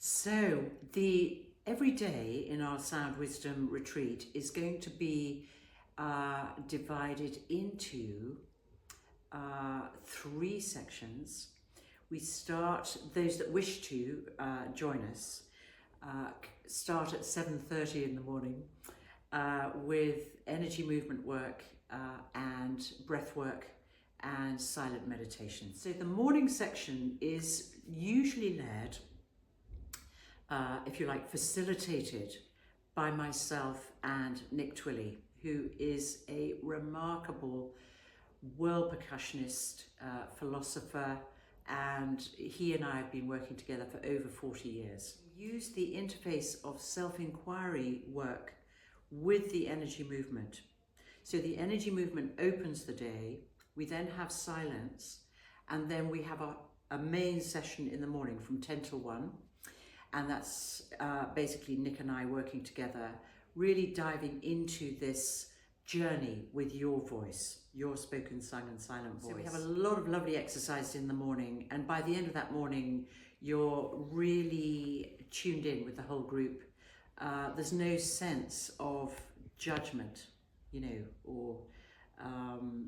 So the every day in our Sound Wisdom retreat is going to be divided into three sections. We start, those that wish to join us, start at 7:30 in the morning with energy movement work and breath work and silent meditation. So the morning section is usually led, if you like, facilitated by myself and Nick Twilley, who is a remarkable world percussionist, philosopher, and he and I have been working together for over 40 years. We use the interface of self-inquiry work with the energy movement. So the energy movement opens the day, we then have silence, and then we have a main session in the morning from 10 till 1. And that's basically Nick and I working together, really diving into this journey with your voice, your spoken, sung and silent voice. So we have a lot of lovely exercises in the morning, and by the end of that morning, you're really tuned in with the whole group. There's no sense of judgment, or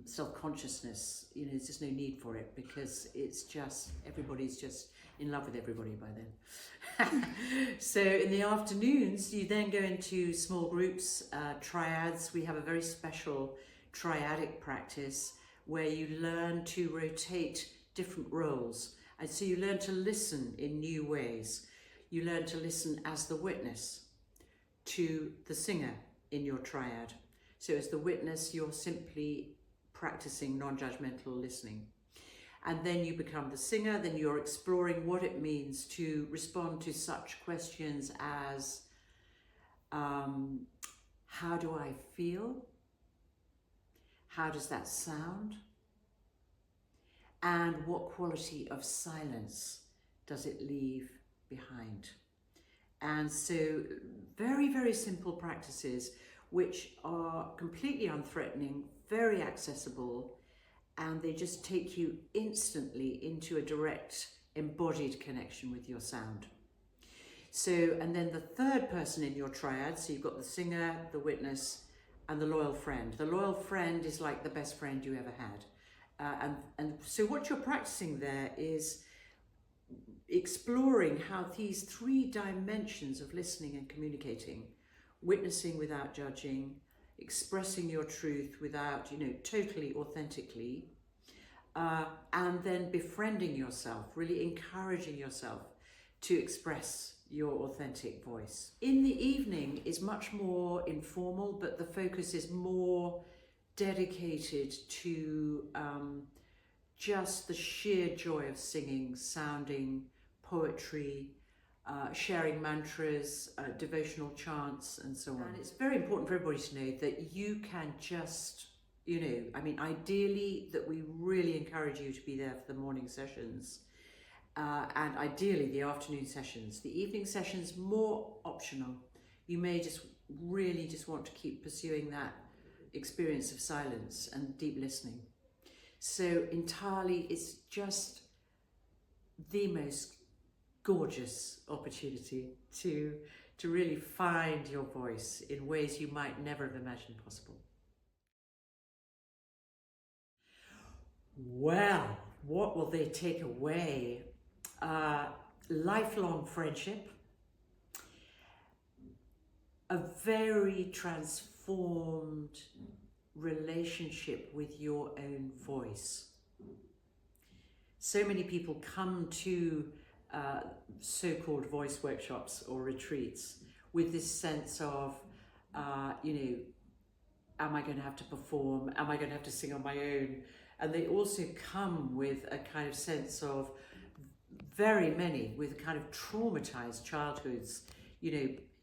self-consciousness. There's just no need for it, because it's just, everybody's just in love with everybody by then. So in the afternoons, you then go into small groups, triads. We have a very special triadic practice where you learn to rotate different roles. And so you learn to listen in new ways. You learn to listen as the witness to the singer in your triad. So as the witness, you're simply practicing non-judgmental listening. And then you become the singer, then you're exploring what it means to respond to such questions as, how do I feel? How does that sound? And what quality of silence does it leave behind? And so very, very simple practices which are completely unthreatening, very accessible, and they just take you instantly into a direct embodied connection with your sound. So, and then the third person in your triad, so you've got the singer, the witness, and the loyal friend. The loyal friend is like the best friend you ever had. And so what you're practicing there is exploring how these three dimensions of listening and communicating, witnessing without judging, expressing your truth without, totally authentically, and then befriending yourself, really encouraging yourself to express your authentic voice. In the evening is much more informal, but the focus is more dedicated to just the sheer joy of singing, sounding, poetry, sharing mantras, devotional chants, and so on. And it's very important for everybody to know that you can just, ideally that we really encourage you to be there for the morning sessions, and ideally the afternoon sessions. The evening sessions, more optional. You may just really just want to keep pursuing that experience of silence and deep listening. So entirely, it's just the most gorgeous opportunity to really find your voice in ways you might never have imagined possible. Well, what will they take away? Lifelong friendship, a very transformed relationship with your own voice. So many people come to so-called voice workshops or retreats with this sense of, am I going to have to perform? Am I going to have to sing on my own? And they also come with a kind of sense of, very many with kind of traumatized childhoods,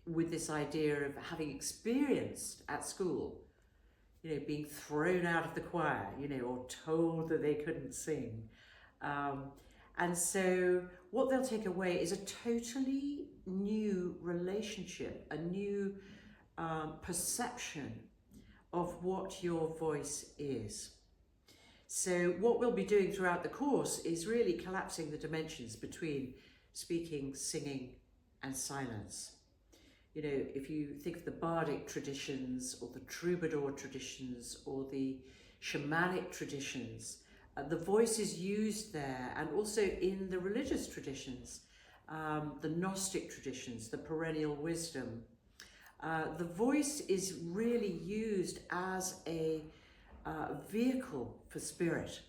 with this idea of having experienced at school, being thrown out of the choir, or told that they couldn't sing. And so what they'll take away is a totally new relationship, a new perception of what your voice is. So what we'll be doing throughout the course is really collapsing the dimensions between speaking, singing, and silence. You know, if you think of the bardic traditions or the troubadour traditions or the shamanic traditions, the voice is used there, and also in the religious traditions, the Gnostic traditions, the perennial wisdom. The voice is really used as a vehicle for spirit.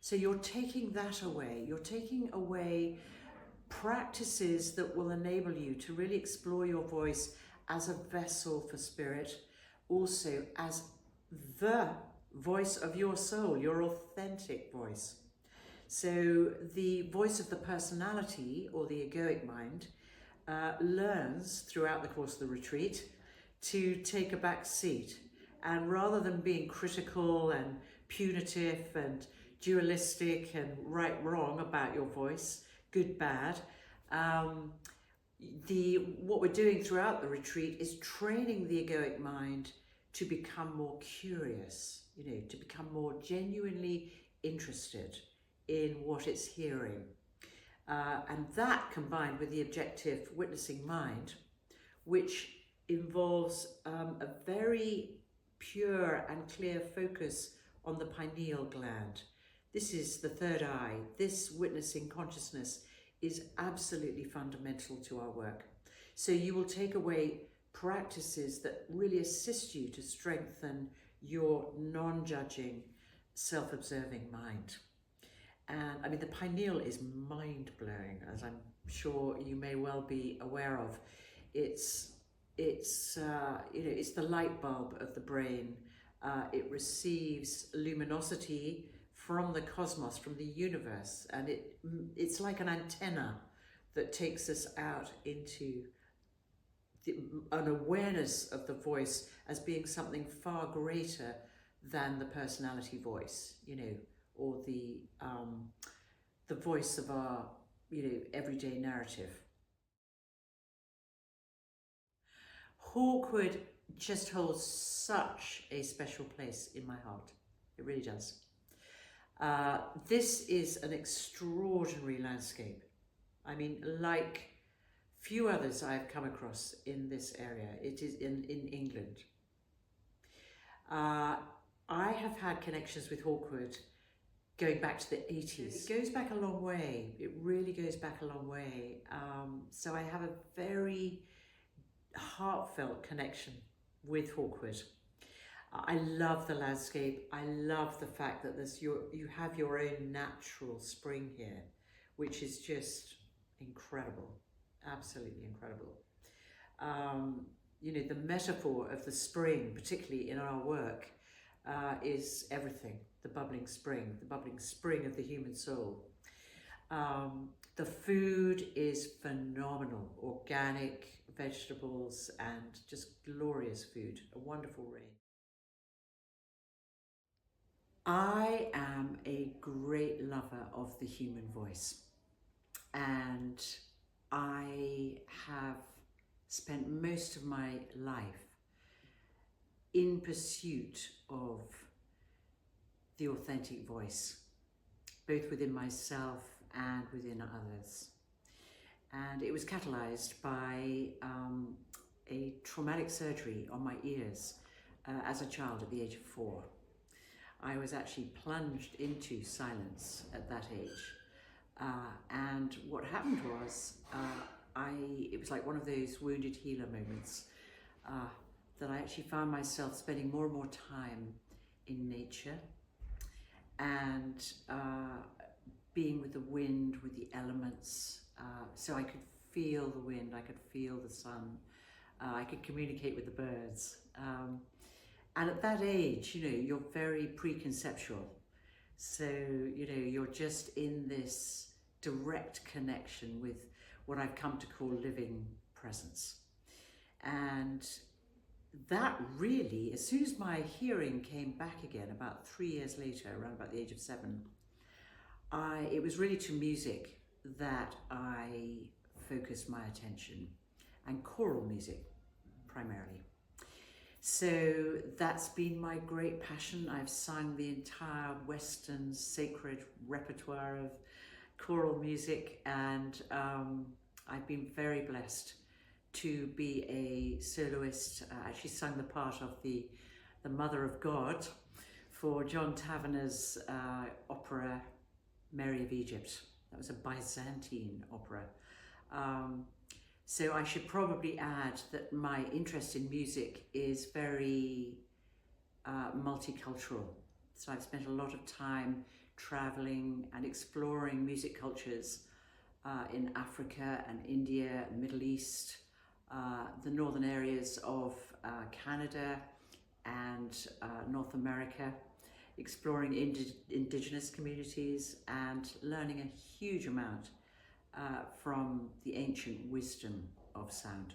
So you're taking that away. You're taking away practices that will enable you to really explore your voice as a vessel for spirit, also as the voice of your soul, your authentic voice. So the voice of the personality or the egoic mind learns throughout the course of the retreat to take a back seat, and rather than being critical and punitive and dualistic and right wrong about your voice, good bad, what we're doing throughout the retreat is training the egoic mind to become more curious, you know, to become more genuinely interested in what it's hearing. And that combined with the objective witnessing mind, which involves a very pure and clear focus on the pineal gland. This is the third eye. This witnessing consciousness is absolutely fundamental to our work. So you will take away practices that really assist you to strengthen your non-judging, self-observing mind. And I mean, the pineal is mind-blowing, as I'm sure you may well be aware of. It's the light bulb of the brain. It receives luminosity from the cosmos, from the universe, and it's like an antenna that takes us out into an awareness of the voice as being something far greater than the personality voice, you know, or the voice of our, you know, everyday narrative. Hawkwood just holds such a special place in my heart. It really does. This is an extraordinary landscape. I mean, like few others I've come across in this area. It is in England. I have had connections with Hawkwood going back to the 80s. It goes back a long way. It really goes back a long way. So I have a very heartfelt connection with Hawkwood. I love the landscape. I love the fact that you have your own natural spring here, which is just incredible, absolutely incredible. You know, the metaphor of the spring, particularly in our work, is everything. The bubbling spring of the human soul. The food is phenomenal, organic vegetables and just glorious food, a wonderful range. I am a great lover of the human voice, and I have spent most of my life in pursuit of the authentic voice, both within myself and within others. And it was catalyzed by a traumatic surgery on my ears as a child at the age of 4. I was actually plunged into silence at that age. And what happened was, it was like one of those wounded healer moments that I actually found myself spending more and more time in nature and being with the wind, with the elements. So I could feel the wind, I could feel the sun, I could communicate with the birds. And at that age, you know, you're very preconceptual. So, you know, you're just in this direct connection with what I've come to call living presence. And that really, as soon as my hearing came back again, about 3 years later, around about the age of 7, it was really to music that I focused my attention, and choral music primarily. So that's been my great passion. I've sung the entire Western sacred repertoire of choral music, and I've been very blessed to be a soloist. I actually sung the part of the Mother of God for John Taverner's opera Mary of Egypt. That was a Byzantine opera. So I should probably add that my interest in music is very multicultural. So I've spent a lot of time traveling and exploring music cultures in Africa and India, the Middle East, the northern areas of Canada and North America, exploring indigenous communities and learning a huge amount from the ancient wisdom of sound.